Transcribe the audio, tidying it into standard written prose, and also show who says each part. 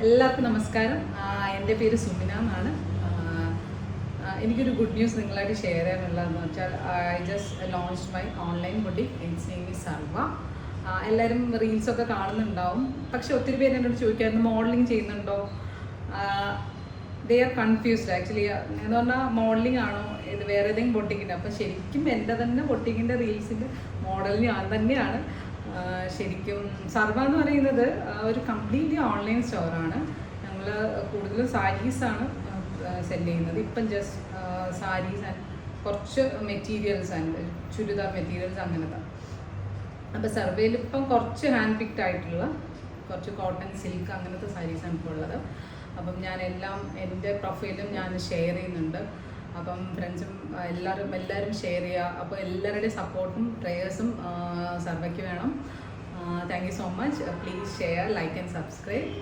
Speaker 1: എല്ലാവർക്കും നമസ്കാരം. എൻ്റെ പേര് സുമിന എന്നാണ്. എനിക്കൊരു ഗുഡ് ന്യൂസ് നിങ്ങളായിട്ട് ഷെയർ ചെയ്യാനുള്ളതെന്ന് വെച്ചാൽ I just launch my online boutique. It's name is സർവ. എല്ലാവരും റീൽസൊക്കെ കാണുന്നുണ്ടാവും. പക്ഷെ ഒത്തിരി പേര് എന്നോട് ചോദിക്കായിരുന്നു മോഡലിംഗ് ചെയ്യുന്നുണ്ടോ. They are confused actually. എന്ന് പറഞ്ഞാൽ മോഡലിംഗ് ആണോ ഇത് വേറെ ഏതെങ്കിലും ബൊട്ടിക്കിൻ്റെ. അപ്പോൾ ശരിക്കും എൻ്റെ തന്നെ ബൊട്ടിക്കിൻ്റെ റീൽസിൻ്റെ മോഡൽ ഞാൻ തന്നെയാണ്. ശരിക്കും സർവ എന്ന് പറയുന്നത് ഒരു കംപ്ലീറ്റ്ലി ഓൺലൈൻ സ്റ്റോറാണ്. ഞങ്ങൾ കൂടുതലും സാരീസാണ് സെല് ചെയ്യുന്നത്. ഇപ്പം ജസ്റ്റ് സാരീസ് ആൻഡ് കുറച്ച് മെറ്റീരിയൽസ് ആൻഡ് ചുരിദാർ മെറ്റീരിയൽസ് അങ്ങനത്തെ. അപ്പോൾ സർവയിൽ ഇപ്പം കുറച്ച് ഹാൻഡ് പിക്ഡ് ആയിട്ടുള്ള കുറച്ച് കോട്ടൺ സിൽക്ക് അങ്ങനത്തെ സാരീസാണ് ഇപ്പോൾ ഉള്ളത്. അപ്പം ഞാൻ എല്ലാം എൻ്റെ പ്രൊഫൈലും ഞാൻ ഷെയർ ചെയ്യുന്നുണ്ട്. അപ്പം ഫ്രണ്ട്സും എല്ലാവരും ഷെയർ ചെയ്യുക. അപ്പോൾ എല്ലാവരുടെയും സപ്പോർട്ടും പ്രേയേഴ്സും സർവയ്ക്ക് വേണം. Thank you so much. Please share, like and subscribe.